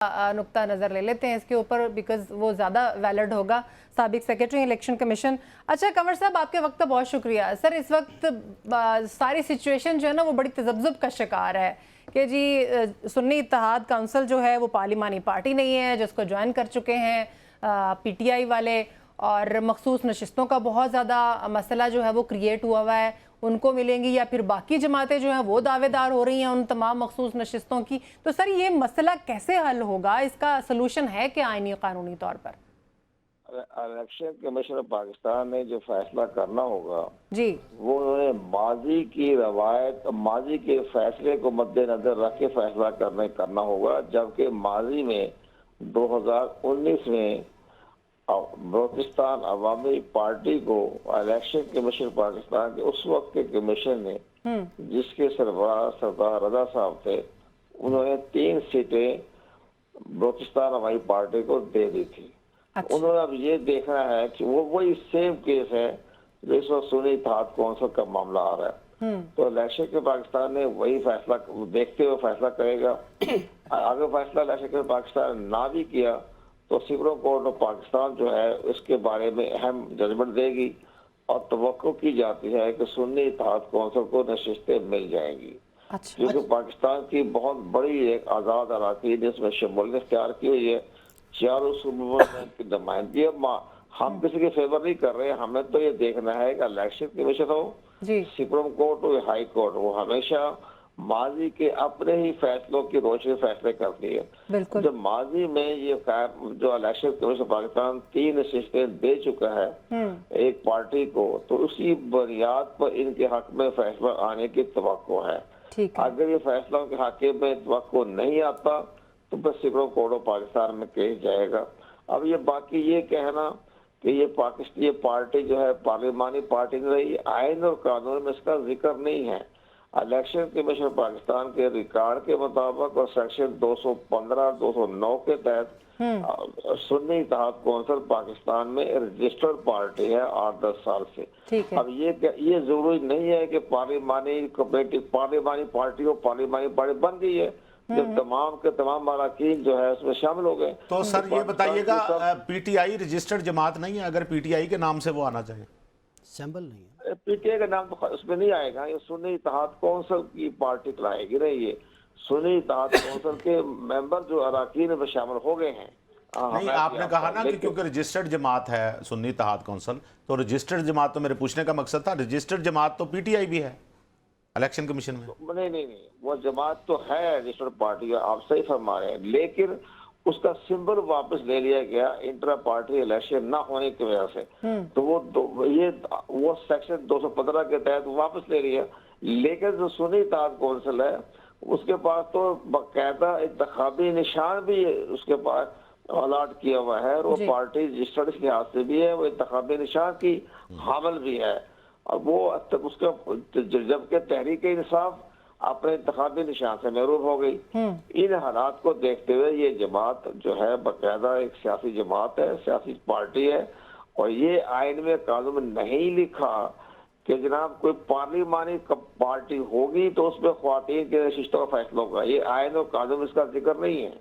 नुक्ता नज़र ले लेते हैं इसके ऊपर, बिकॉज वो ज़्यादा वैलिड होगा। साबिक सेक्रेटरी इलेक्शन कमीशन। अच्छा कंवर साहब, आपके वक्त का बहुत शुक्रिया। सर इस वक्त सारी सिचुएशन जो है ना वो बड़ी तजब्जुब का शिकार है कि जी सुन्नी इत्तेहाद काउंसिल जो है वो पार्लिमानी पार्टी नहीं है, जिसको ज्वाइन कर चुके हैं PTI वाले, और मखसूस नशिस्तों का बहुत ज़्यादा मसला जो है वो क्रिएट हुआ है, उनको मिलेंगी या फिर बाकी जमातें जो हैं वो दावेदार हो रही हैं उन तमाम मखसूस नशिस्तों की। तो सर ये मसला कैसे हल होगा, इसका सलूशन है क्या आईनी कानूनी तौर पर? इलेक्शन कमीशन पाकिस्तान ने जो फैसला करना होगा जी, वो उन्होंने माजी की रवायत, माजी के फैसले को मद्देनजर रख के फैसला करना होगा। जबकि माजी में 2019 में बलोचिस्तान अवामी पार्टी को इलेक्शन कमीशन पाकिस्तान के उस वक्त के कमीशन ने, जिसके सरबराह सरदार रजा साहब थे, उन्होंने 3 सीटें बलोचिस्तान अवामी पार्टी को दे दी थी। अच्छा। उन्होंने अब ये देखना है कि वो वही सेम केस है जो इस वक्त सुन्नी इत्तेहाद कौंसिल का मामला आ रहा है। तो इलेक्शन के पाकिस्तान ने वही फैसला देखते हुए फैसला करेगा। अगर फैसला इलेक्शन के पाकिस्तान ना भी किया तो सुप्रीम कोर्ट ऑफ पाकिस्तान जो है इसके बारे में अहम जजमेंट देगी और तवक्को की जाती है कि सुन्नी इत्तेहाद कौंसिल को नशिस्तें मिल जाएंगी। अच्छा। क्योंकि पाकिस्तान की बहुत बड़ी एक आज़ाद अराकीन इसमें शमूलियत इख्तियार की हुई है, चारों सूबों की नुमाइंदगी। हम किसी के फेवर नहीं कर रहे, हमें तो ये देखना है कि इलेक्शन कमीशन हो, सुप्रीम कोर्ट हो, हाई कोर्ट, वो हमेशा माजी के अपने ही फैसलों की रोशनी फैसले करती है। जब माजी में ये जो इलेक्शन कमीशन पाकिस्तान 3 नशिस्तें दे चुका है एक पार्टी को, तो उसी बुनियाद पर इनके हक में फैसला आने की तवक्को है। अगर ये फैसला के हक में तवक्को नहीं आता तो बस सुप्रीम कोर्ट ऑफ पाकिस्तान में केस जाएगा। अब ये बाकी ये कहना कि ये पार्टी जो है पार्लिमानी पार्टी नहीं रही, आइन और कानून में इसका जिक्र नहीं है। इलेक्शन कमीशन पाकिस्तान के रिकॉर्ड के मुताबिक और सेक्शन 215 209 के तहत सुन्नी इत्तेहाद कौंसिल पाकिस्तान में रजिस्टर्ड पार्टी है 8-10 साल से। अब ये जरूरी नहीं है कि पार्लिमानी पार्टी बन गई है जब तमाम के तमाम अरकान जो है उसमें शामिल हो गए। तो सर ये बताइएगा, PTI रजिस्टर्ड जमात नहीं है, अगर PTI के नाम से वो आना चाहे? सैंपल नहीं है, PTI का नाम तो उसमें नहीं आएगा, ये सुन्नी इत्तेहाद कौंसिल की पार्टी कराएगी ना। ये सुन्नी इत्तेहाद कौंसिल के मेंबर जो अरकान में शामिल हो गए हैं। नहीं, आपने कहा ना कि क्योंकि रजिस्टर्ड जमात है सुन्नी इत्तेहाद कौंसिल, तो रजिस्टर्ड जमात, तो मेरे पूछने का मकसद था रजिस्टर्ड जमात तो PTI भी है इलेक्शन कमीशन में। नहीं, वो जमात तो है रजिस्टर्ड पार्टी, आप सही फरमा रहे हैं, लेकिन उसका सिंबल वापस ले लिया गया इंट्रा पार्टी इलेक्शन ना होने की वजह से। तो वो सेक्शन 215 के तहत वापस ले लिया। लेकिन जो सुन्नी इत्तेहाद कौंसिल है उसके पास तो बाकायदा इंतखाबी निशान भी उसके पास अलॉट किया हुआ है, और वो पार्टी रजिस्टर्ड के लिहाज से भी है, वो इंतखाबी निशान की हामिल भी है। और वो उसका जबकि तहरीक इंसाफ अपने इंतखाबी निशान से महरूम हो गई। इन हालात को देखते हुए ये जमात जो है बाकायदा एक सियासी जमात है, सियासी पार्टी है, और ये आइन में कानून में नहीं लिखा कि जनाब कोई पार्लिमानी पार्टी होगी तो उसमें ख्वातीन के नशिस्तों का फैसला होगा। ये आइन और कानून में इसका जिक्र नहीं है।